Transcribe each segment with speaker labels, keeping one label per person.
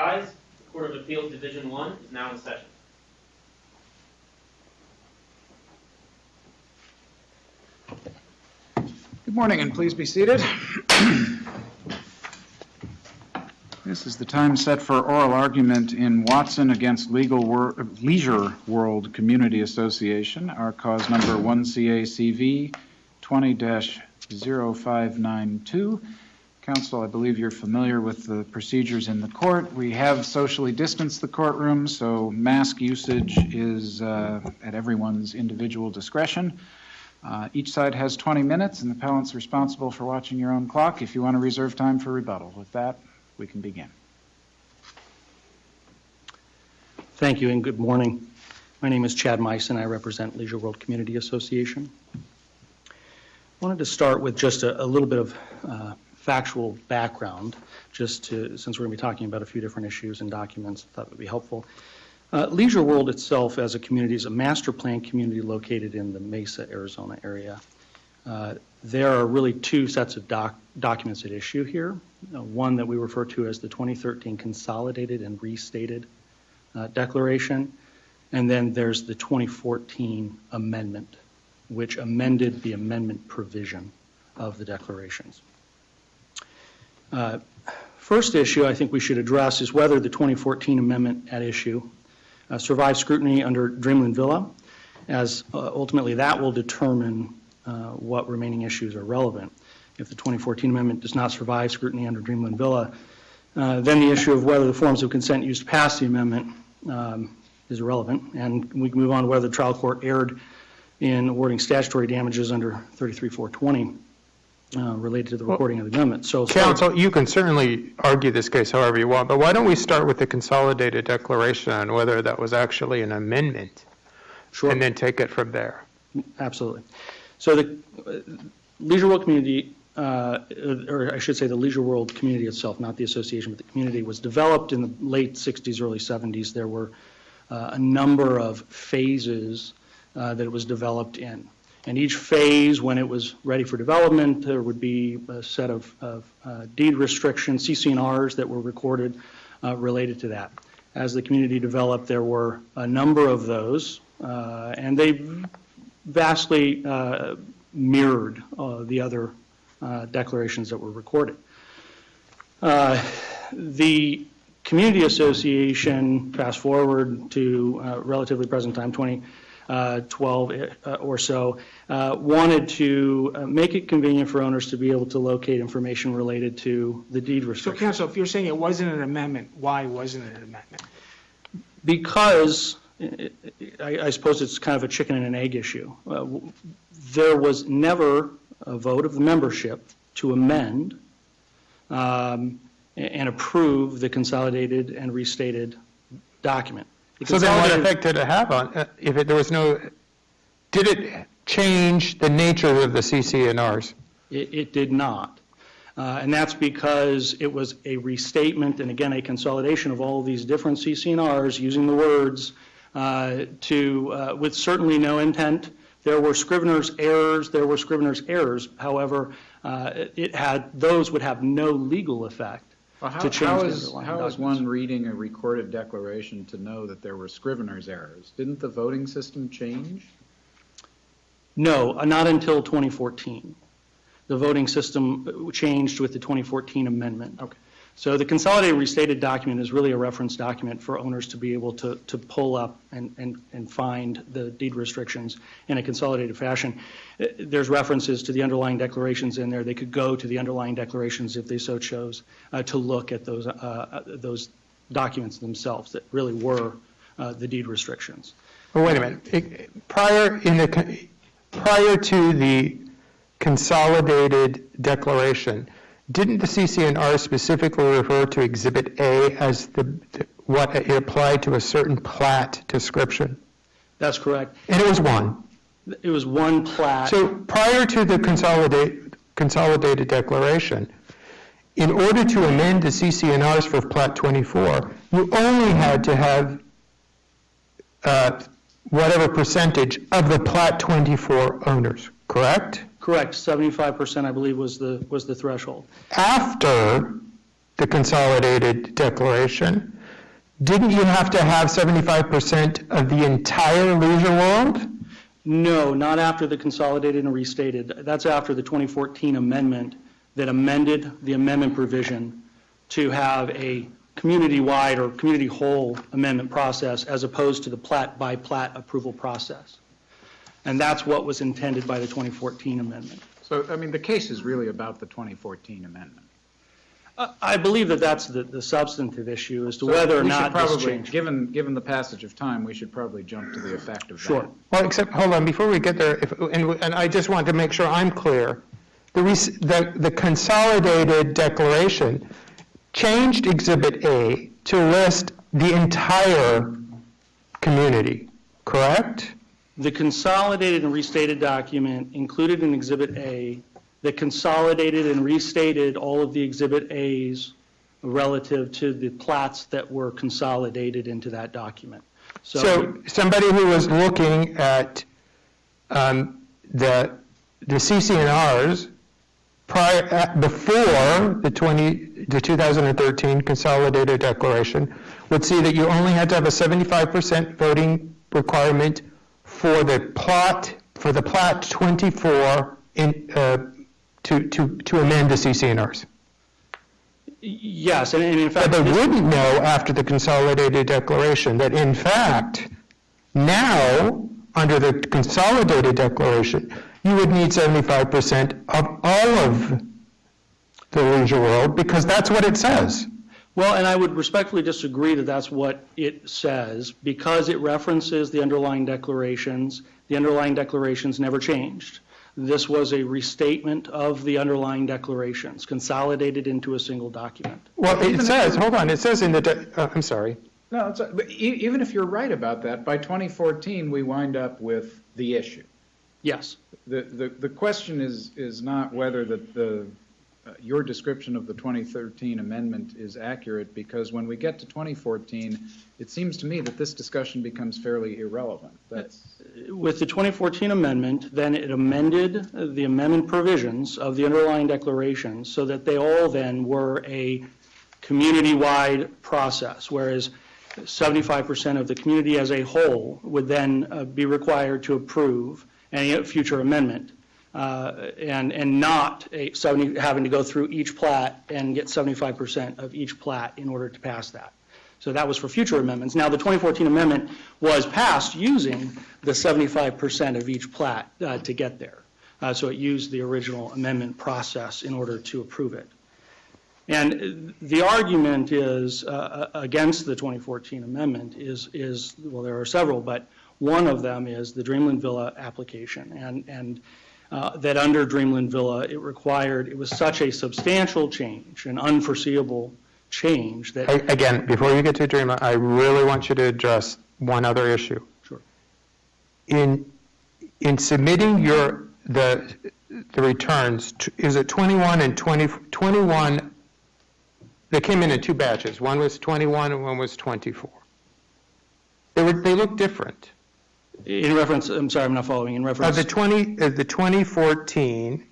Speaker 1: rise. The Court of Appeals Division 1 is now in session.
Speaker 2: Good morning, and please be seated. This is the time set for oral argument in Watson against Leisure World Community Association, our cause number 1CA CV200592. Counsel, I believe you're familiar with the procedures in the court. We have socially distanced the courtroom, so mask usage is at everyone's individual discretion. Each side has 20 minutes, and the appellant's responsible for watching your own clock if you want to reserve time for rebuttal. With that, we can begin.
Speaker 3: Thank you and good morning. My name is Chad Meissen. I represent Leisure World Community Association. I wanted to start with just a little bit of factual background, since we're going to be talking about a few different issues and documents, I thought it would be helpful. Leisure World itself as a community is a master plan community located in the Mesa, Arizona area. There are really two sets of documents at issue here. One that we refer to as the 2013 Consolidated and Restated Declaration, and then there's the 2014 Amendment, which amended the amendment provision of the declarations. First issue I think we should address is whether the 2014 amendment at issue survives scrutiny under Dreamland Villa, as ultimately that will determine what remaining issues are relevant. If the 2014 amendment does not survive scrutiny under Dreamland Villa, then the issue of whether the forms of consent used to pass the amendment is irrelevant, and we can move on to whether the trial court erred in awarding statutory damages under 33-420 related to the recording of the amendment. So,
Speaker 4: counsel, you can certainly argue this case however you want, but why don't we start with the Consolidated Declaration on whether that was actually an amendment,
Speaker 3: sure,
Speaker 4: and then take it from there.
Speaker 3: Absolutely. So the Leisure World Community, or I should say the Leisure World Community itself, not the association, but the community, was developed in the late 60s, early 70s. There were a number of phases that it was developed in. And each phase, when it was ready for development, there would be a set of deed restrictions, CC&Rs that were recorded related to that. As the community developed, there were a number of those, and they vastly mirrored the other declarations that were recorded. The Community Association, fast forward to relatively present time, 2012 or so, wanted to make it convenient for owners to be able to locate information related to the deed restrictions.
Speaker 5: So, counsel, if you're saying it wasn't an amendment, why wasn't it an amendment?
Speaker 3: Because I suppose it's kind of a chicken and an egg issue. There was never a vote of the membership to amend and approve the Consolidated and Restated document.
Speaker 4: So then what effect did it have on, there was no, did it change the nature of the CC&Rs?
Speaker 3: It did not. And that's because it was a restatement and, again, a consolidation of all of these different CC&Rs using the words with certainly no intent. There were Scrivener's errors. However, those would have no legal effect.
Speaker 2: Well,
Speaker 3: to change
Speaker 2: how
Speaker 3: the
Speaker 2: is
Speaker 3: documents.
Speaker 2: one reading a recorded declaration to know that there were Scrivener's errors? Didn't the voting system change?
Speaker 3: No, not until 2014. The voting system changed with the 2014 amendment.
Speaker 2: Okay.
Speaker 3: So the Consolidated Restated document is really a reference document for owners to be able to pull up and find the deed restrictions in a consolidated fashion. There's references to the underlying declarations in there. They could go to the underlying declarations if they so chose to look at those documents themselves that really were the deed restrictions.
Speaker 4: Well, wait a minute. Prior to the Consolidated Declaration, didn't the CC&R specifically refer to Exhibit A as what it applied to a certain plat description?
Speaker 3: That's correct.
Speaker 4: And it was one.
Speaker 3: It was one plat.
Speaker 4: So prior to the Consolidated Declaration, in order to amend the CC&Rs for Plat 24, you only had to have whatever percentage of the Plat 24 owners, correct?
Speaker 3: Correct. 75%, I believe, was the threshold.
Speaker 4: After the Consolidated Declaration, didn't you have to have 75% of the entire leisure world?
Speaker 3: No, not after the consolidated and restated. That's after the 2014 amendment that amended the amendment provision to have a community-wide or community-whole amendment process as opposed to the plat-by-plat approval process. And that's what was intended by the 2014 amendment.
Speaker 2: So, I mean, the case is really about the 2014 amendment.
Speaker 3: I believe that that's the substantive issue as to
Speaker 2: So
Speaker 3: whether or
Speaker 2: we should
Speaker 3: not this
Speaker 2: probably,
Speaker 3: changed.
Speaker 2: given the passage of time, we should probably jump to the effect of that.
Speaker 3: Sure.
Speaker 4: Well, except, hold on, before we get there, and I just want to make sure I'm clear, the consolidated declaration changed Exhibit A to list the entire community, correct?
Speaker 3: The consolidated and restated document included in Exhibit A that consolidated and restated all of the Exhibit A's relative to the plats that were consolidated into that document.
Speaker 4: So somebody who was looking at the CC&Rs before the 2013 consolidated declaration would see that you only had to have a 75% voting requirement for the plat 24 to amend the CC&Rs.
Speaker 3: Yes, and in fact,
Speaker 4: But they wouldn't know after the consolidated declaration that in fact, now, under the consolidated declaration, you would need 75% of all of the leisure world, because that's what it says.
Speaker 3: well, and I would respectfully disagree that that's what it says, because it references the underlying declarations. The underlying declarations never changed. This was a restatement of the underlying declarations, consolidated into a single document.
Speaker 4: Well, it says, hold on, it says in the, I'm sorry.
Speaker 2: No, but even if you're right about that, by 2014, we wind up with the issue.
Speaker 3: Yes.
Speaker 2: The question is not whether your description of the 2013 amendment is accurate, because when we get to 2014, it seems to me that this discussion becomes fairly irrelevant.
Speaker 3: With the 2014 amendment, then it amended the amendment provisions of the underlying declarations so that they all then were a community-wide process, whereas 75% of the community as a whole would then be required to approve any future amendment, and not having to go through each plat and get 75% of each plat in order to pass that. So that was for future amendments. Now, the 2014 amendment was passed using the 75% of each plat to get there. So it used the original amendment process in order to approve it. And the argument is against the 2014 amendment is, well, there are several, but one of them is the Dreamland Villa application, and that under Dreamland Villa, it was such a substantial change, an unforeseeable change that...
Speaker 4: Again, before you get to Dreamland, I really want you to address one other issue.
Speaker 3: Sure.
Speaker 4: In submitting the returns, is it 21 and 21? They came in two batches. One was 21 and one was 24. They look different.
Speaker 3: In reference, I'm sorry, I'm not following. In reference...
Speaker 4: The 2014,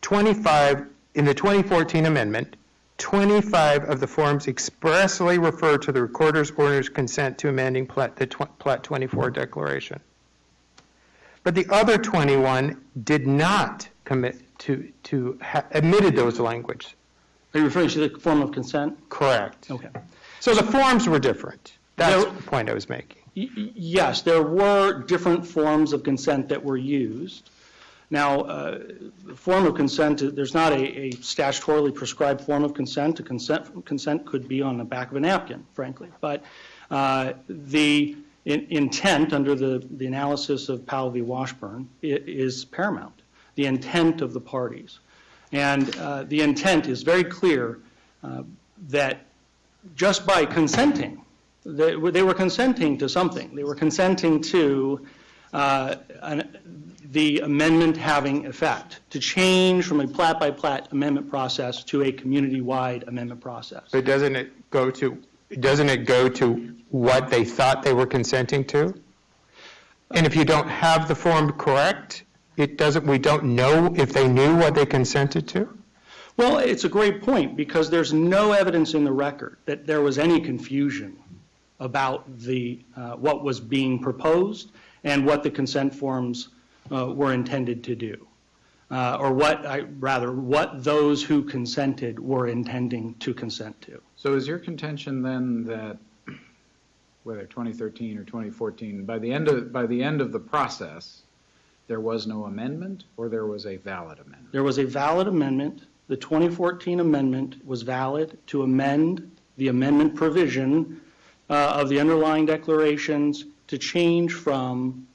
Speaker 4: 25, in the 2014 amendment, 25 of the forms expressly refer to the recorder's order's consent to amending the Plat 24 declaration. But the other 21 did not commit admitted those language.
Speaker 3: Are you referring to the form of consent?
Speaker 4: Correct.
Speaker 3: Okay.
Speaker 4: So the forms were different. That's the point I was making.
Speaker 3: Yes, there were different forms of consent that were used. Now, the form of consent, there's not a statutorily prescribed form of consent. Consent could be on the back of a napkin, frankly. But the intent under the analysis of Powell v. Washburn is paramount, the intent of the parties. And the intent is very clear that just by consenting, they were consenting to something. They were consenting to the amendment having effect, to change from a plat-by-plat amendment process to a community-wide amendment process.
Speaker 4: But doesn't it go to what they thought they were consenting to? And if you don't have the form correct, we don't know if they knew what they consented to?
Speaker 3: Well, it's a great point, because there's no evidence in the record that there was any confusion about what was being proposed and what the consent forms were intended to do, or what those who consented were intending to consent to.
Speaker 2: So is your contention then that, whether 2013 or 2014, by the end of the process, there was no amendment, or there was a valid amendment?
Speaker 3: There was a valid amendment. The 2014 amendment was valid to amend the amendment provision of the underlying declarations to change from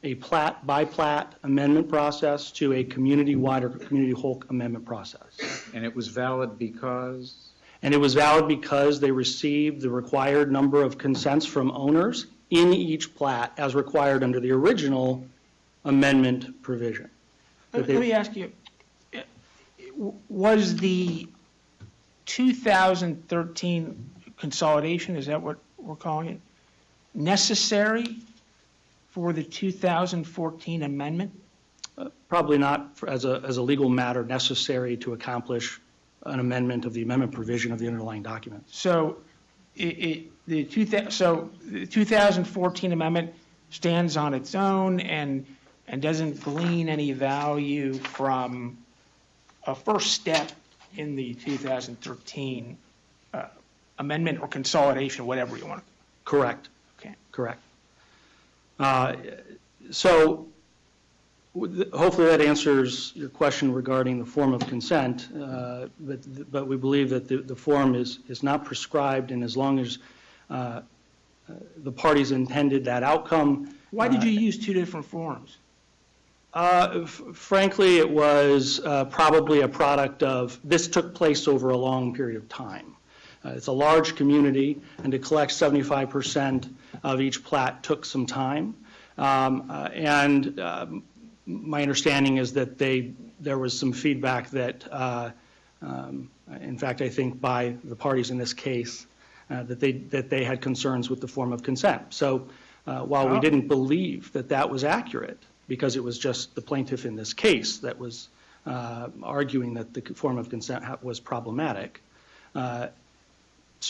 Speaker 3: a plat by plat amendment process to a community-wide or community whole amendment process.
Speaker 2: And it was valid because?
Speaker 3: And it was valid because they received the required number of consents from owners in each plat as required under the original amendment provision.
Speaker 5: Let me ask you, was the 2013 consolidation, is that what we're calling it, necessary for the 2014 amendment?
Speaker 3: Probably not as a legal matter necessary to accomplish an amendment of the amendment provision of the underlying document.
Speaker 5: So the 2014 amendment stands on its own and doesn't glean any value from a first step in the 2013 amendment or consolidation, whatever you want.
Speaker 3: Correct.
Speaker 5: Okay.
Speaker 3: Correct. So hopefully that answers your question regarding the form of consent, but we believe that the form is not prescribed, and as long as the parties intended that outcome.
Speaker 5: Why did you use two different forms?
Speaker 3: Frankly, it was probably a product of, this took place over a long period of time. It's a large community, and to collect 75% of each plat took some time. My understanding is that there was some feedback that, in fact, I think by the parties in this case, that they had concerns with the form of consent. So while we didn't believe that was accurate, because it was just the plaintiff in this case that was arguing that the form of consent was problematic, to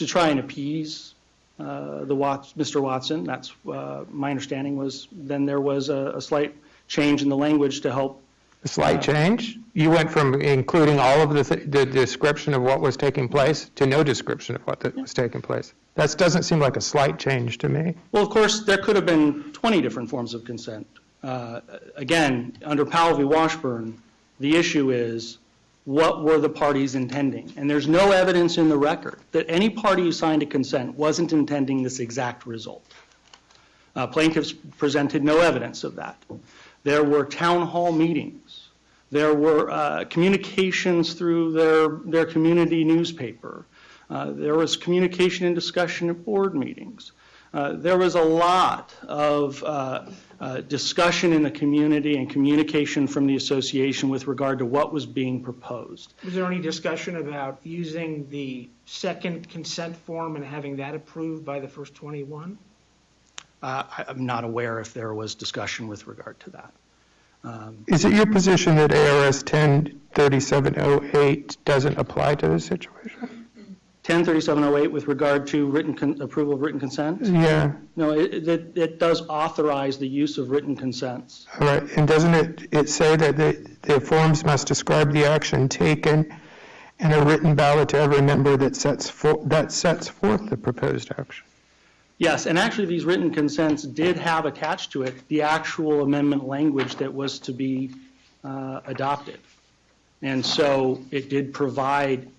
Speaker 3: try and appease Mr. Watson, that's my understanding was, then there was a slight change in the language to help.
Speaker 4: A slight change? You went from including all of the description of what was taking place to no description of what was taking place. That doesn't seem like a slight change to me.
Speaker 3: Well, of course, there could have been 20 different forms of consent. Again, under Powell v. Washburn, the issue is, what were the parties intending? And there's no evidence in the record that any party who signed a consent wasn't intending this exact result. Plaintiffs presented no evidence of that. There were town hall meetings. There were communications through their community newspaper. There was communication and discussion at board meetings. There was a lot of discussion in the community and communication from the association with regard to what was being proposed.
Speaker 5: Was there any discussion about using the second consent form and having that approved by the first 21?
Speaker 3: I'm not aware if there was discussion with regard to that.
Speaker 4: Is it your position that ARS 103708 doesn't apply to this situation?
Speaker 3: 103708 with regard to approval of written consent?
Speaker 4: Yeah.
Speaker 3: No, it does authorize the use of written consents.
Speaker 4: All right. And doesn't it say that the forms must describe the action taken and a written ballot to every member that sets forth the proposed action?
Speaker 3: Yes, and actually these written consents did have attached to it the actual amendment language that was to be adopted. And so it did provide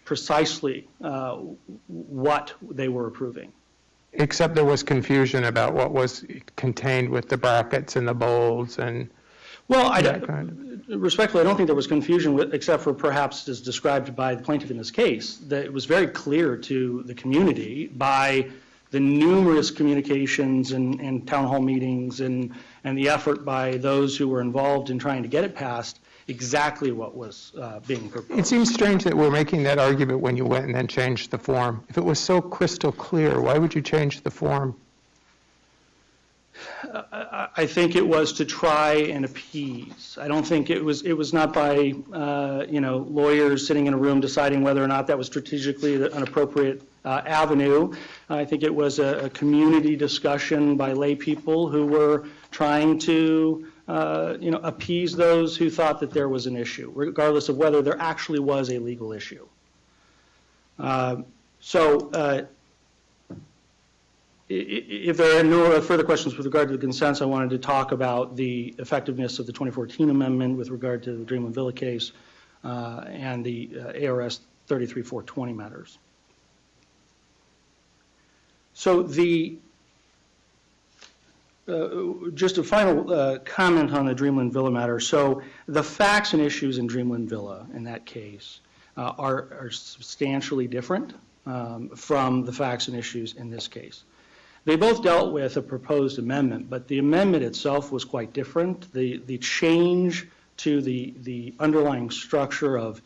Speaker 3: precisely what they were approving.
Speaker 4: Except there was confusion about what was contained with the brackets and the bolds and
Speaker 3: respectfully, I don't think there was confusion except for perhaps as described by the plaintiff in this case, that it was very clear to the community by the numerous communications and town hall meetings and the effort by those who were involved in trying to get it passed exactly what was being proposed.
Speaker 4: It seems strange that we're making that argument when you went and then changed the form. If it was so crystal clear, why would you change the form?
Speaker 3: I think it was to try and appease. I don't think it was not by, lawyers sitting in a room deciding whether or not that was strategically an appropriate avenue. I think it was a community discussion by lay people who were trying to, appease those who thought that there was an issue, regardless of whether there actually was a legal issue. If there are no further questions with regard to the consents, I wanted to talk about the effectiveness of the 2014 amendment with regard to the Dreamland Villa case and the ARS 33420 matters. So just a final comment on the Dreamland Villa matter. So the facts and issues in Dreamland Villa in that case are substantially different from the facts and issues in this case. They both dealt with a proposed amendment, but the amendment itself was quite different. The change to the underlying structure of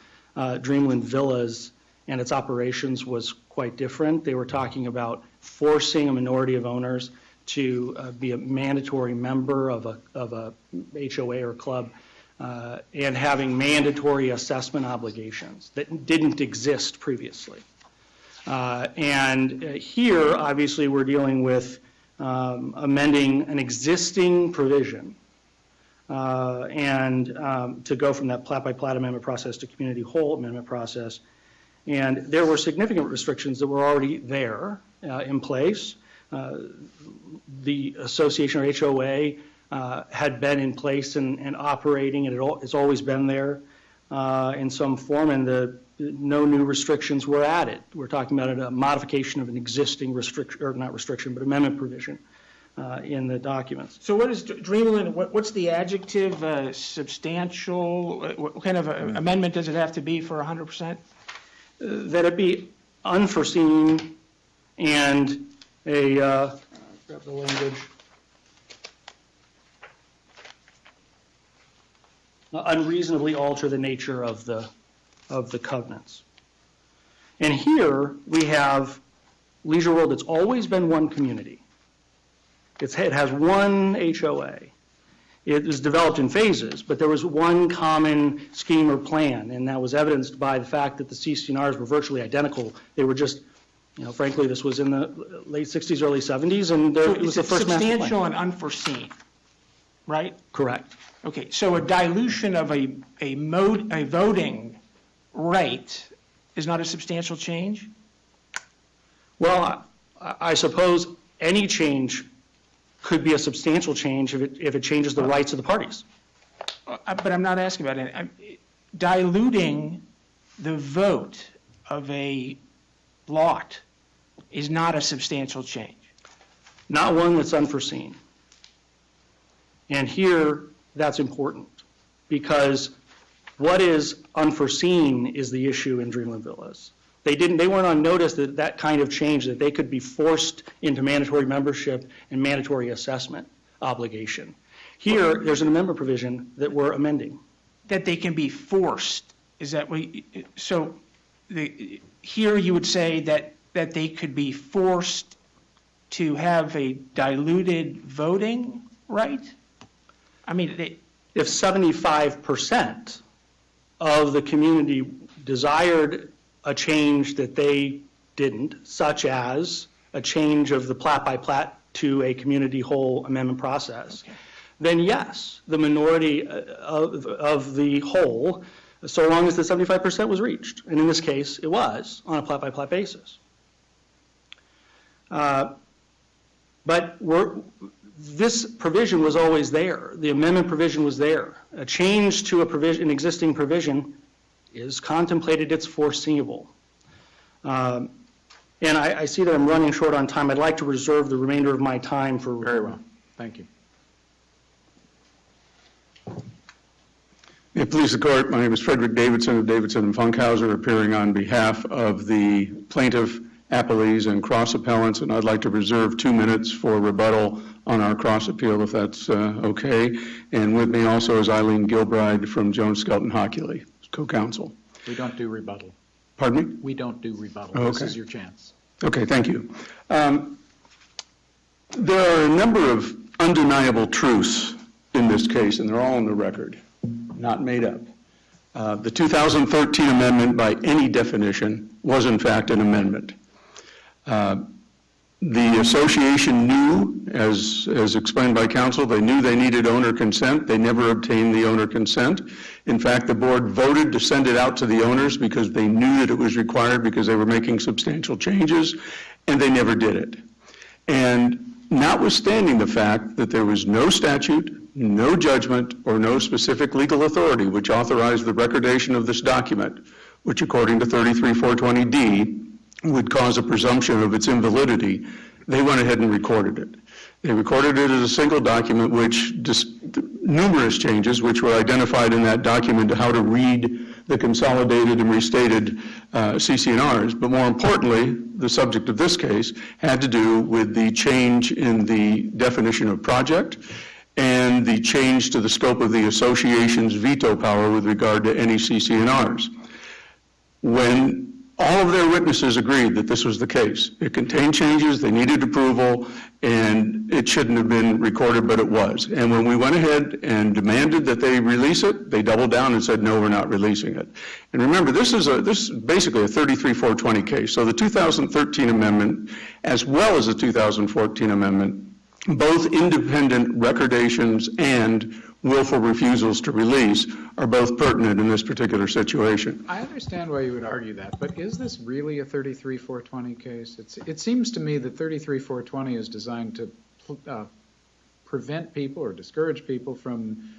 Speaker 3: Dreamland Villas and its operations was quite different. They were talking about forcing a minority of owners to be a mandatory member of a HOA or club and having mandatory assessment obligations that didn't exist previously. And here, obviously, we're dealing with amending an existing provision and to go from that plat-by-plat amendment process to community whole amendment process. And there were significant restrictions that were already there in place. The association or HOA had been in place and operating, and it's always been there in some form, and no new restrictions were added. We're talking about a modification of an existing restriction, or not restriction, but amendment provision in the documents.
Speaker 5: So what is Dreamland, what's the adjective, substantial? What kind of amendment does it have to be for 100%?
Speaker 3: That it be unforeseen and grab the language, unreasonably alter the nature of the covenants. And here we have Leisure World that's always been one community. It has one HOA. It was developed in phases, but there was one common scheme or plan, and that was evidenced by the fact that the CC&Rs were virtually identical. They were just, frankly, this was in the late 60s, early 70s, and it was the first master plan.
Speaker 5: Substantial and unforeseen, right?
Speaker 3: Correct.
Speaker 5: Okay, so a dilution of a voting right is not a substantial change?
Speaker 3: Well, I suppose any change could be a substantial change if it changes the rights of the parties.
Speaker 5: But I'm not asking about it. Diluting the vote of a lot is not a substantial change.
Speaker 3: Not one that's unforeseen. And here, that's important, because what is unforeseen is the issue in Dreamland Villas. They weren't on notice that kind of change, that they could be forced into mandatory membership and mandatory assessment obligation. Here, there's an amendment provision that we're amending.
Speaker 5: That they can be forced, is that what, here you would say that they could be forced to have a diluted voting right? I mean,
Speaker 3: if 75% of the community desired a change that they didn't, such as a change of the plat-by-plat to a community whole amendment process, then yes, the minority of the whole, so long as the 75% was reached, and in this case, it was on a plat-by-plat basis. But this provision was always there. The amendment provision was there. A change to an existing provision is contemplated, it's foreseeable. And I see that I'm running short on time. I'd like to reserve the remainder of my time for...
Speaker 2: Very well. Thank you.
Speaker 6: May it please the court, my name is Frederick Davidson of Davidson and Funkhauser, appearing on behalf of the plaintiff, appellees, and cross appellants, and I'd like to reserve 2 minutes for rebuttal on our cross appeal, if that's okay. And with me also is Eileen Gilbride from Jones Skelton Hockley, co-counsel.
Speaker 2: We don't do rebuttal.
Speaker 6: Pardon me?
Speaker 2: We don't do rebuttal.
Speaker 6: Okay.
Speaker 2: This is your chance.
Speaker 6: Okay, thank you. There are a number of undeniable truths in this case, and they're all on the record, not made up. The 2013 amendment, by any definition, was in fact an amendment. The association knew, as explained by counsel, they knew they needed owner consent. They never obtained the owner consent. In fact, the board voted to send it out to the owners because they knew that it was required because they were making substantial changes, and they never did it. And notwithstanding the fact that there was no statute, no judgment, or no specific legal authority which authorized the recordation of this document, which according to 33420D would cause a presumption of its invalidity, they went ahead and recorded it. They recorded it as a single document, which numerous changes, which were identified in that document to how to read the consolidated and restated CC&Rs. But more importantly, the subject of this case had to do with the change in the definition of project and the change to the scope of the association's veto power with regard to any CC&Rs. When all of their witnesses agreed that this was the case, it contained changes, they needed approval, and it shouldn't have been recorded, but it was. And when we went ahead and demanded that they release it, they doubled down and said, no, we're not releasing it. And remember, this is basically a 33420 case. So the 2013 amendment, as well as the 2014 amendment, both independent recordations and willful refusals to release are both pertinent in this particular situation.
Speaker 2: I understand why you would argue that, but is this really a 33420 case? It seems to me that 33420 is designed to prevent people or discourage people from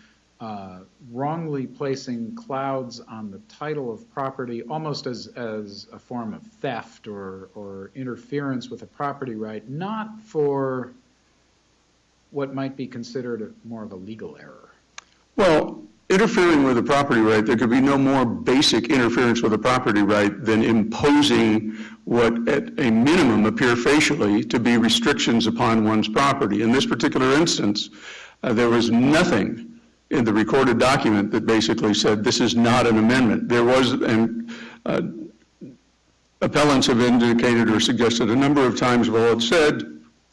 Speaker 2: wrongly placing clouds on the title of property almost as a form of theft or interference with a property right, not for what might be considered more of a legal error.
Speaker 6: Well, interfering with a property right, there could be no more basic interference with a property right than imposing what at a minimum appear facially to be restrictions upon one's property. In this particular instance, there was nothing in the recorded document that basically said this is not an amendment. There was, and appellants have indicated or suggested a number of times, well, it said,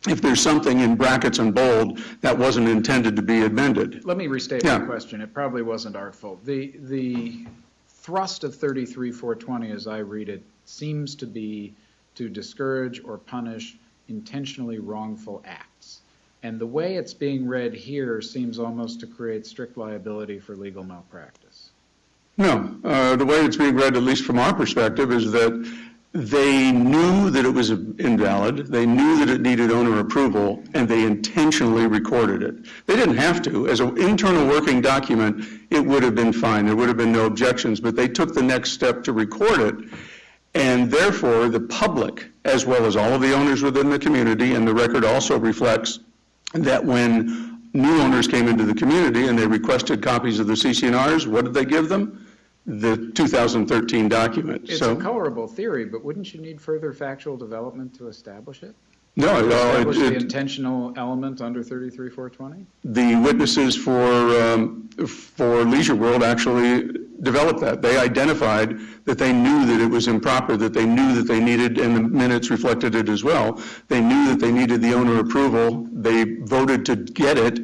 Speaker 6: if there's something in brackets and bold that wasn't intended to be amended.
Speaker 2: Let me restate my question. It probably wasn't artful. The thrust of 33420, as I read it, seems to be to discourage or punish intentionally wrongful acts. And the way it's being read here seems almost to create strict liability for legal malpractice.
Speaker 6: No, the way it's being read, at least from our perspective, is that they knew that it was invalid, they knew that it needed owner approval, and they intentionally recorded it. They didn't have to. As an internal working document, it would have been fine. There would have been no objections, but they took the next step to record it, and therefore the public, as well as all of the owners within the community, and the record also reflects that when new owners came into the community and they requested copies of the CC&Rs, what did they give them? The 2013 document.
Speaker 2: It's a colorable theory, but wouldn't you need further factual development to establish it?
Speaker 6: No,
Speaker 2: establish the intentional element under 33420?
Speaker 6: The witnesses for Leisure World actually developed that. They identified that they knew that it was improper, that they knew that they needed, and the minutes reflected it as well, they knew that they needed the owner approval. They voted to get it,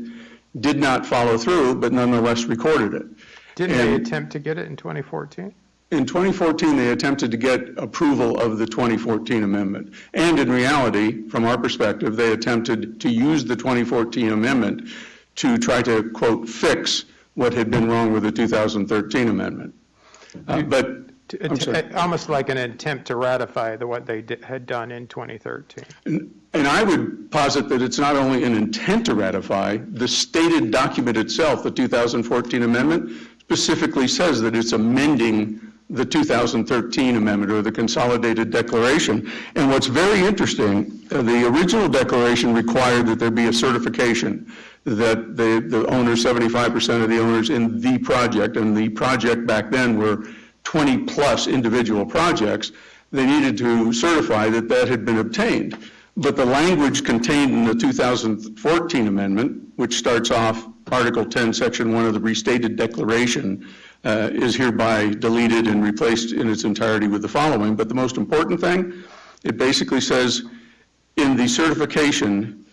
Speaker 6: did not follow through, but nonetheless recorded it.
Speaker 4: Didn't they attempt to get it in 2014?
Speaker 6: In 2014, they attempted to get approval of the 2014 amendment. And in reality, from our perspective, they attempted to use the 2014 amendment to try to, quote, fix what had been wrong with the 2013 amendment.
Speaker 4: Almost like an attempt to ratify what they had done in 2013.
Speaker 6: And I would posit that it's not only an intent to ratify, the stated document itself, the 2014 amendment, specifically says that it's amending the 2013 amendment or the consolidated declaration. And what's very interesting, the original declaration required that there be a certification that the owners, 75% of the owners in the project, and the project back then were 20 plus individual projects, they needed to certify that that had been obtained. But the language contained in the 2014 amendment, which starts off Article 10, Section 1 of the restated declaration, is hereby deleted and replaced in its entirety with the following. But the most important thing, it basically says in the certification,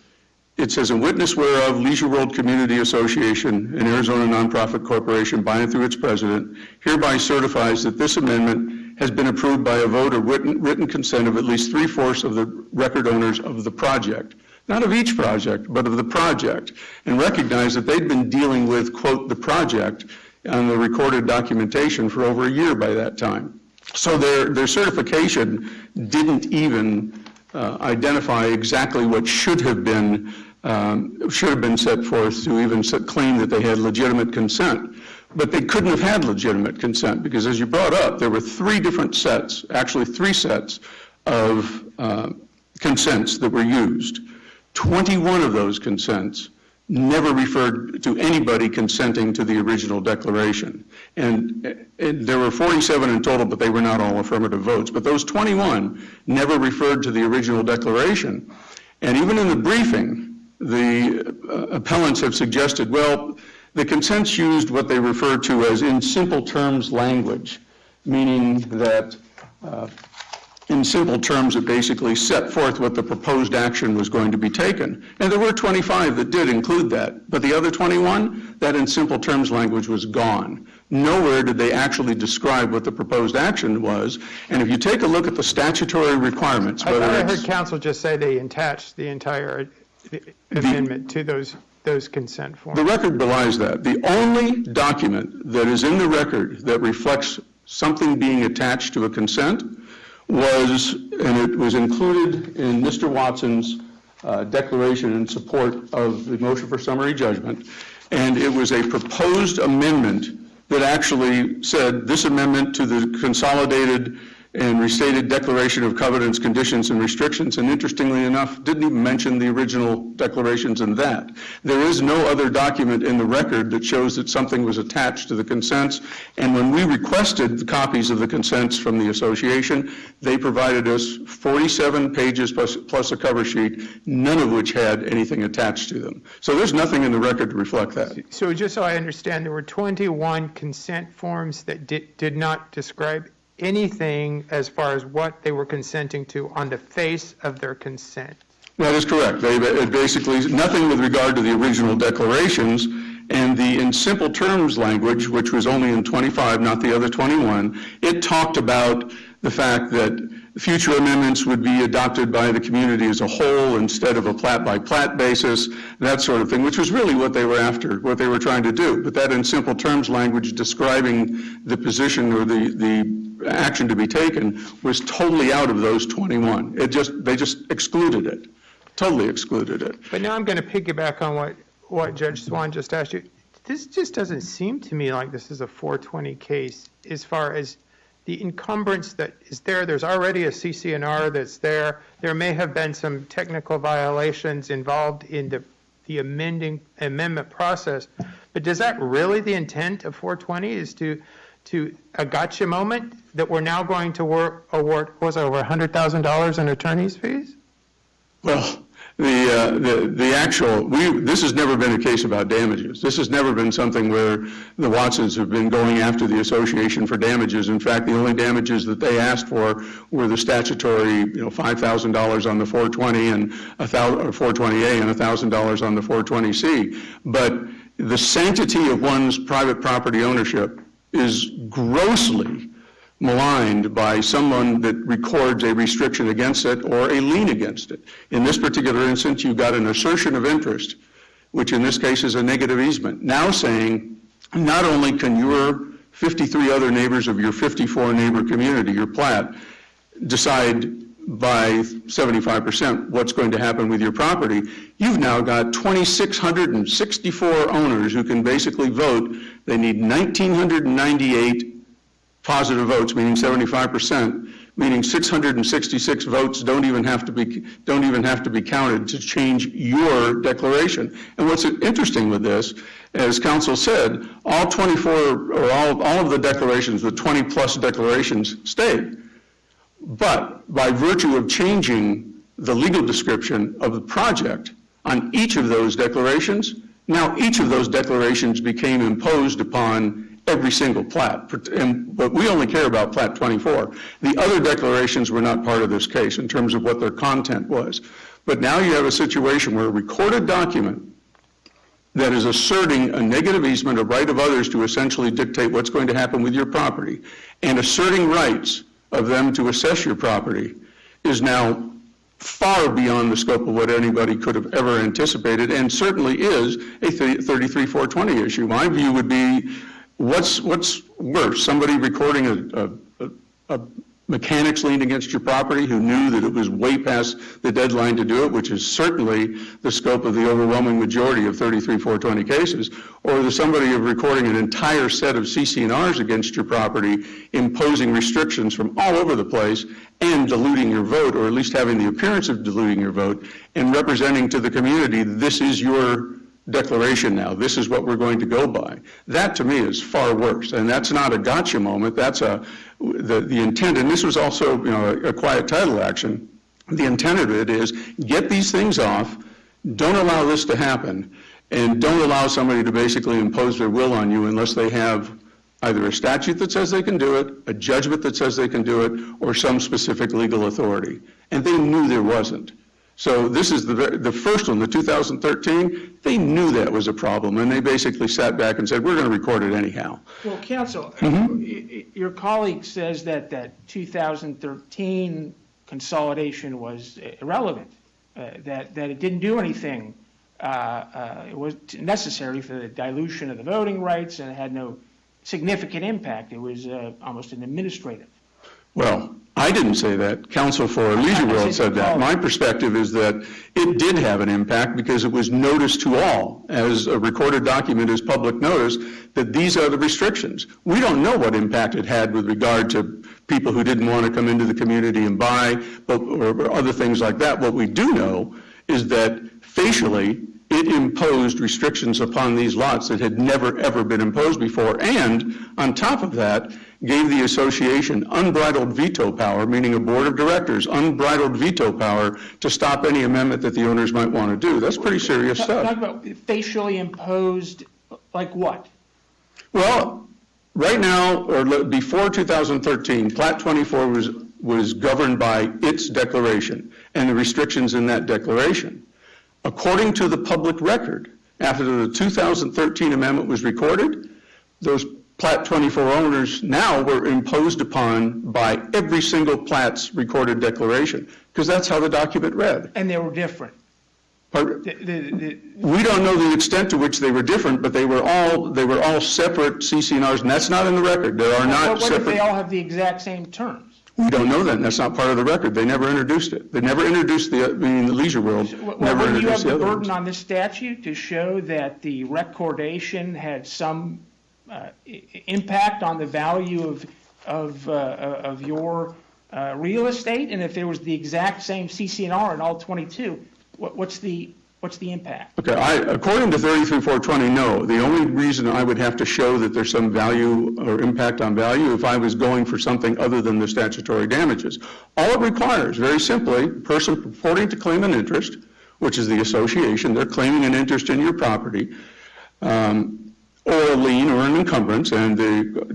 Speaker 6: it says, "In witness whereof, Leisure World Community Association, an Arizona nonprofit corporation by and through its president, hereby certifies that this amendment has been approved by a vote or written consent of at least 3/4 of the record owners of the project." Not of each project, but of the project, and recognize that they'd been dealing with, quote, "the project" on the recorded documentation for over a year by that time. So their certification didn't even identify exactly what should have been set forth to even claim that they had legitimate consent. But they couldn't have had legitimate consent because, as you brought up, there were three sets of consents that were used. 21 of those consents never referred to anybody consenting to the original declaration. And there were 47 in total, but they were not all affirmative votes. But those 21 never referred to the original declaration. And even in the briefing, the appellants have suggested, well, the consents used what they refer to as in simple terms language, meaning that in simple terms, it basically set forth what the proposed action was going to be taken. And there were 25 that did include that, but the other 21, that in simple terms language was gone. Nowhere did they actually describe what the proposed action was. And if you take a look at the statutory requirements,
Speaker 4: I heard counsel just say they attached the entire amendment to those consent forms.
Speaker 6: The record belies that. The only document that is in the record that reflects something being attached to a consent was, and it was included in Mr. Watson's declaration in support of the motion for summary judgment, and it was a proposed amendment that actually said this amendment to the consolidated and restated declaration of covenants, conditions, and restrictions, and interestingly enough, didn't even mention the original declarations in that. There is no other document in the record that shows that something was attached to the consents, and when we requested the copies of the consents from the association, they provided us 47 pages plus a cover sheet, none of which had anything attached to them. So there's nothing in the record to reflect that.
Speaker 4: So just so I understand, there were 21 consent forms that did not describe anything as far as what they were consenting to on the face of their consent.
Speaker 6: That is correct. They basically, nothing with regard to the original declarations, and the in simple terms language, which was only in 25, not the other 21, it talked about the fact that future amendments would be adopted by the community as a whole instead of a plat-by-plat basis, that sort of thing, which was really what they were after, what they were trying to do. But that in simple terms language describing the position or the action to be taken was totally out of those 21. They just excluded it, totally excluded it.
Speaker 4: But now I'm going to piggyback on what Judge Swan just asked you. This just doesn't seem to me like this is a 420 case as far as the encumbrance that is there. There's already a CC&R that's there. There may have been some technical violations involved in the amendment process. But does that really the intent of 420 is to a gotcha moment that we're now going to award, was it over $100,000 in attorney's fees?
Speaker 6: Well, this has never been a case about damages. This has never been something where the Watsons have been going after the association for damages. In fact, the only damages that they asked for were the statutory, $5,000 on the 420 and or 420A and $1,000 on the 420C. But the sanctity of one's private property ownership is grossly maligned by someone that records a restriction against it or a lien against it. In this particular instance, you've got an assertion of interest, which in this case is a negative easement, now saying not only can your 53 other neighbors of your 54 neighbor community, your plat, decide by 75% what's going to happen with your property, you've now got 2,664 owners who can basically vote. They need 1,998 positive votes, meaning 75%, meaning 666 votes don't even have to be counted to change your declaration. And what's interesting with this, as counsel said, all 24 or all of the declarations, the 20 plus declarations stayed. But by virtue of changing the legal description of the project on each of those declarations, now each of those declarations became imposed upon every single plat, but we only care about plat 24. The other declarations were not part of this case in terms of what their content was. But now you have a situation where a recorded document that is asserting a negative easement, a right of others to essentially dictate what's going to happen with your property, and asserting rights of them to assess your property, is now far beyond the scope of what anybody could have ever anticipated, and certainly is a 33-420 issue. My view would be, what's worse, somebody recording a mechanic's lien against your property who knew that it was way past the deadline to do it, which is certainly the scope of the overwhelming majority of 33-420 cases, or the somebody of recording an entire set of CC&Rs against your property, imposing restrictions from all over the place and diluting your vote, or at least having the appearance of diluting your vote, and representing to the community, this is your declaration now, this is what we're going to go by. That to me is far worse, and that's not a gotcha moment, that's the intent, and this was also, a quiet title action. The intent of it is, get these things off, don't allow this to happen, and don't allow somebody to basically impose their will on you unless they have either a statute that says they can do it, a judgment that says they can do it, or some specific legal authority. And they knew there wasn't. So this is the first one, the 2013, they knew that was a problem, and they basically sat back and said, we're going to record it anyhow.
Speaker 5: Well, counsel, your colleague says that 2013 consolidation was irrelevant, that it didn't do anything. It was necessary for the dilution of the voting rights, and it had no significant impact. It was almost an administrative.
Speaker 6: Well, I didn't say that. Counsel for Leisure World said that. My perspective is that it did have an impact because it was noticed to all, as a recorded document is public notice, that these are the restrictions. We don't know what impact it had with regard to people who didn't want to come into the community and buy, or other things like that. What we do know is that facially, it imposed restrictions upon these lots that had never, ever been imposed before, and on top of that, gave the association unbridled veto power, meaning a board of directors, unbridled veto power to stop any amendment that the owners might want to do. That's pretty serious stuff.
Speaker 5: Talk about facially imposed, like what?
Speaker 6: Well, right now, or before 2013, Plat 24 was governed by its declaration and the restrictions in that declaration. According to the public record, after the 2013 amendment was recorded, those Plat 24 owners now were imposed upon by every single Plat's recorded declaration, because that's how the document read.
Speaker 5: And they were different.
Speaker 6: We don't know the extent to which they were different, but they were all separate CC&Rs, and that's not in the record. There are not
Speaker 5: what
Speaker 6: separate.
Speaker 5: if they all have the exact same terms?
Speaker 6: We don't know that, and that's not part of the record. They never introduced it. They never introduced the Leisure World. Never
Speaker 5: Well, you have
Speaker 6: introduced
Speaker 5: the
Speaker 6: the other
Speaker 5: burden
Speaker 6: ones.
Speaker 5: on this statute to show that the recordation had some impact on the value of your real estate, and if there was the exact same CC&R in all 22, what's the impact?
Speaker 6: Okay, according to 33-420, no. The only reason I would have to show that there's some value or impact on value if I was going for something other than the statutory damages. All it requires, very simply, a person purporting to claim an interest, which is the association, they're claiming an interest in your property, or a lien or an encumbrance, and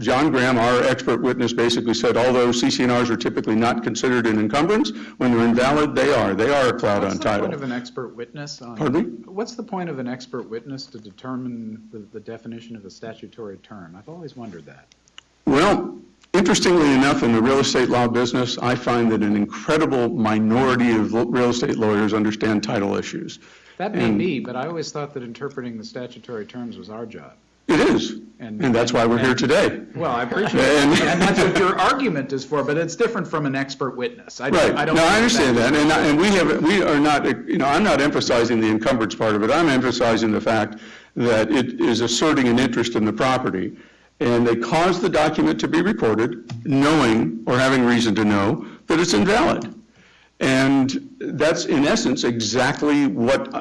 Speaker 6: John Graham, our expert witness, basically said although CC&Rs are typically not considered an encumbrance, when they're invalid, they are a cloud on title.
Speaker 2: What's the point of an expert witness?
Speaker 6: Pardon me?
Speaker 2: What's the point of an expert witness to determine the definition of a statutory term? I've always wondered that.
Speaker 6: Well, interestingly enough, in the real estate law business, I find that an incredible minority of real estate lawyers understand title issues.
Speaker 2: That may be, but I always thought that interpreting the statutory terms was our job.
Speaker 6: It is, and that's why we're here today.
Speaker 2: Well, I appreciate it, and that's what your argument is for, but it's different from an expert witness.
Speaker 6: Right, no, I understand that, and we are not, I'm not emphasizing the encumbrance part of it. I'm emphasizing the fact that it is asserting an interest in the property, and they cause the document to be recorded, knowing, or having reason to know, that it's invalid. And that's, in essence, exactly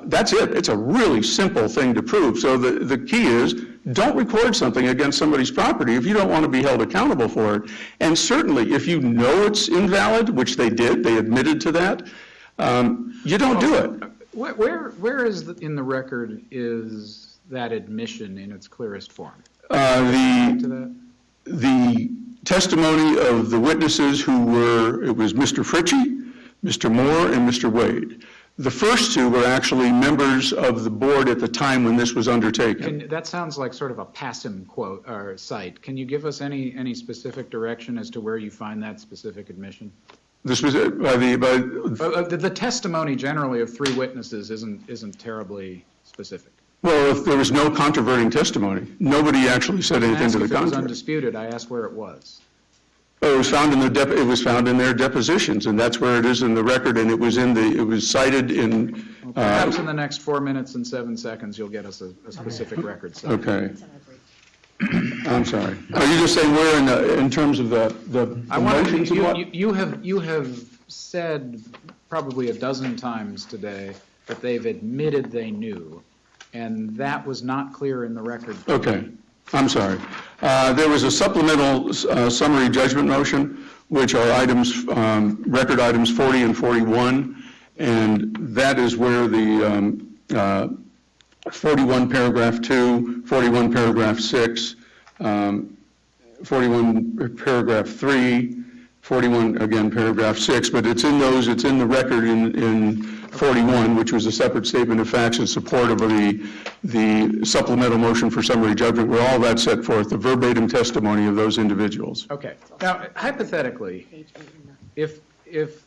Speaker 6: that's it. It's a really simple thing to prove. So the key is, don't record something against somebody's property if you don't want to be held accountable for it. And certainly, if you know it's invalid, which they did, they admitted to that, you don't do it.
Speaker 2: Where is in the record is that admission in its clearest form?
Speaker 6: The testimony of the witnesses it was Mr. Fritchie, Mr. Moore, and Mr. Wade. The first two were actually members of the board at the time when this was undertaken.
Speaker 2: That sounds like sort of a PASM quote or site. Can you give us any specific direction as to where you find that specific admission?
Speaker 6: This was
Speaker 2: The testimony generally of 3 witnesses isn't terribly specific.
Speaker 6: well, if there was no controverting testimony, nobody actually said anything to the
Speaker 2: If it was
Speaker 6: contrary.
Speaker 2: undisputed, I asked where it was.
Speaker 6: It was found in their depositions, and that's where it is in the record, and it was cited in.
Speaker 2: Perhaps in the next 4 minutes and 7 seconds, you'll get us a specific record site.
Speaker 6: Okay. I'm sorry. Are you just saying where in terms of the
Speaker 2: I want
Speaker 6: motions and what?
Speaker 2: you have said probably a dozen times today that they've admitted they knew, and that was not clear in the record.
Speaker 6: Okay, I'm sorry. There was a supplemental summary judgment motion, which are items, record items 40 and 41, and that is where the 41 paragraph 2, 41 paragraph 6, 41 paragraph 3, 41 again paragraph 6, but it's in the record in 41, which was a separate statement of facts in support of the supplemental motion for summary judgment, where all that set forth the verbatim testimony of those individuals.
Speaker 2: Okay. Now, hypothetically, if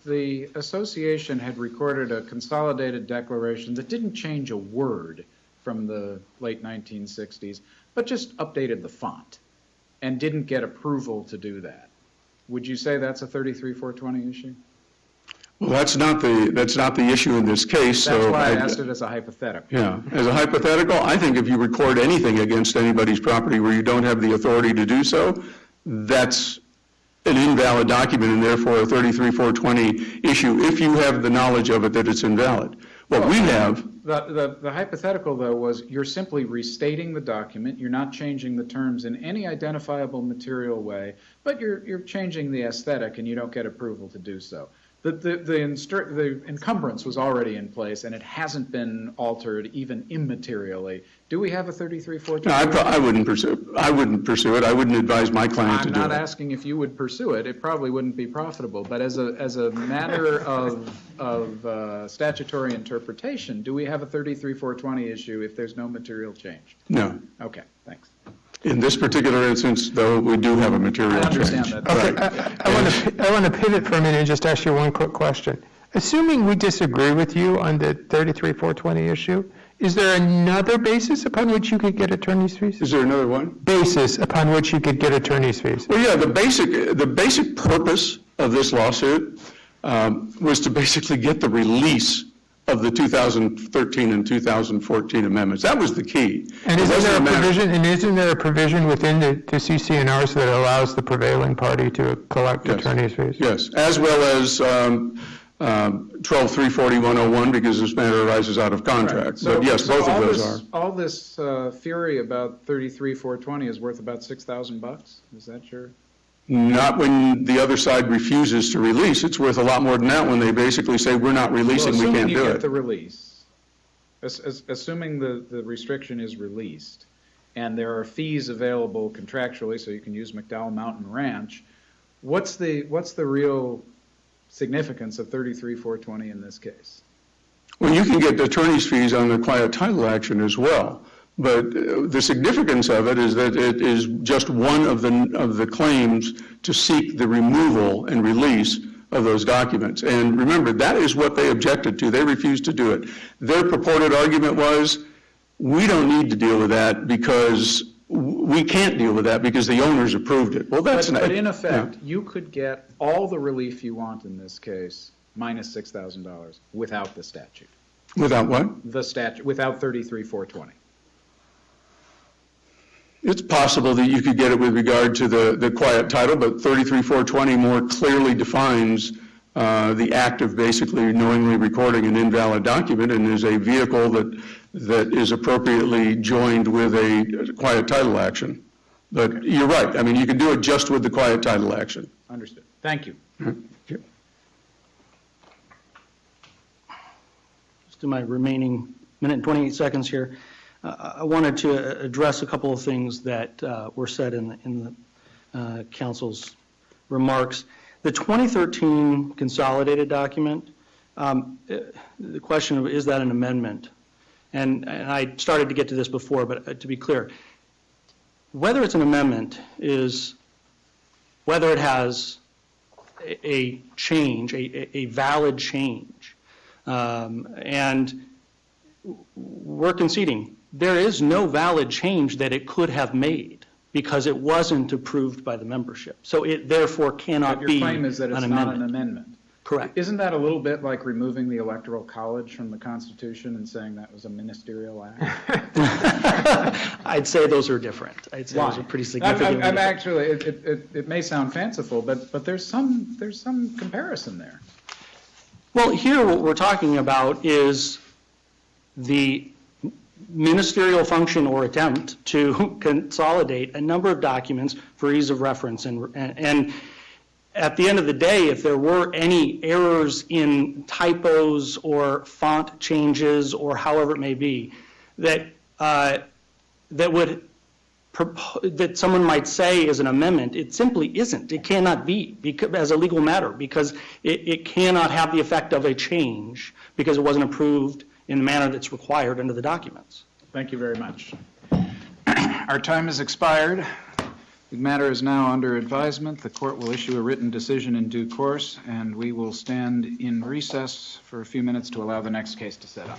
Speaker 2: the association had recorded a consolidated declaration that didn't change a word from the late 1960s, but just updated the font and didn't get approval to do that, would you say that's a 33-420 issue?
Speaker 6: Well, that's not the issue in this case.
Speaker 2: That's
Speaker 6: so
Speaker 2: why I asked it as a hypothetical.
Speaker 6: Yeah, as a hypothetical, I think if you record anything against anybody's property where you don't have the authority to do so, that's an invalid document and therefore a 33-420 issue if you have the knowledge of it that it's invalid. What we have.
Speaker 2: The hypothetical, though, was you're simply restating the document, you're not changing the terms in any identifiable material way, but you're changing the aesthetic and you don't get approval to do so. The encumbrance was already in place and it hasn't been altered even immaterially. Do we have a 33-420?
Speaker 6: No, I wouldn't pursue it. I wouldn't advise my client to do it.
Speaker 2: I'm not asking if you would pursue it. It probably wouldn't be profitable. But as a matter of statutory interpretation, do we have a 33-420 issue if there's no material change?
Speaker 6: No.
Speaker 2: Okay, thanks.
Speaker 6: In this particular instance, though, we do have a material change.
Speaker 2: I understand that.
Speaker 4: Okay, I want to pivot for a minute and just ask you one quick question. Assuming we disagree with you on the 33-420 issue, is there another basis upon which you could get attorney's fees?
Speaker 6: Is there another one?
Speaker 4: Basis upon which you could get attorney's fees?
Speaker 6: Well, yeah, the basic purpose of this lawsuit was to basically get the release of the 2013 and 2014 amendments. That was the key.
Speaker 4: And isn't there a provision within the CC&Rs that allows the prevailing party to collect attorney's fees?
Speaker 6: Yes, as well as 12-340-101, because this matter arises out of contract.
Speaker 2: Right. So,
Speaker 6: but yes, both of those are.
Speaker 2: All this fury about 33-420 is worth about $6,000. Is that your?
Speaker 6: Not when the other side refuses to release. It's worth a lot more than that when they basically say, we're not releasing, we can't do
Speaker 2: Assuming you get
Speaker 6: it.
Speaker 2: the release, assuming the restriction is released, and there are fees available contractually, so you can use McDowell Mountain Ranch, what's the real significance of 33-420 in this case?
Speaker 6: Well, you can get attorney's fees on the quiet title action as well. But the significance of it is that it is just one of the claims to seek the removal and release of those documents. And remember, that is what they objected to. They refused to do it. Their purported argument was, we don't need to deal with that because we can't deal with that because the owners approved it. Well, that's not.
Speaker 2: But in effect, you could get all the relief you want in this case, minus $6,000, without the statute.
Speaker 6: Without what?
Speaker 2: The statute, without 33-420.
Speaker 6: It's possible that you could get it with regard to the quiet title, but 33-420 more clearly defines the act of basically knowingly recording an invalid document and is a vehicle that is appropriately joined with a quiet title action. But you're right. I mean, you can do it just with the quiet title action.
Speaker 2: Understood. Thank you.
Speaker 3: Just in my remaining minute and 28 seconds here, I wanted to address a couple of things that were said in the council's remarks. The 2013 consolidated document The question of, is that an amendment? And I started to get to this before, but to be clear, whether it's an amendment is whether it has a change, a valid change. And we're conceding there is no valid change that it could have made because it wasn't approved by the membership. So it therefore cannot
Speaker 2: But
Speaker 3: be
Speaker 2: your claim is that it's
Speaker 3: an
Speaker 2: not
Speaker 3: amendment.
Speaker 2: an amendment.
Speaker 3: Correct.
Speaker 2: Isn't that a little bit like removing the Electoral College from the Constitution and saying that was a ministerial act?
Speaker 3: I'd say those are different. I'd say those are pretty significant.
Speaker 2: I'm actually, it may sound fanciful, but there's some comparison there.
Speaker 3: Well, here what we're talking about is the ministerial function or attempt to consolidate a number of documents for ease of reference. And at the end of the day, if there were any errors in typos or font changes or however it may be, that someone might say is an amendment, it simply isn't. It cannot be as a legal matter because it cannot have the effect of a change because it wasn't approved in the manner that's required under the documents.
Speaker 2: Thank you very much. Our time has expired. The matter is now under advisement. The court will issue a written decision in due course, and we will stand in recess for a few minutes to allow the next case to set up.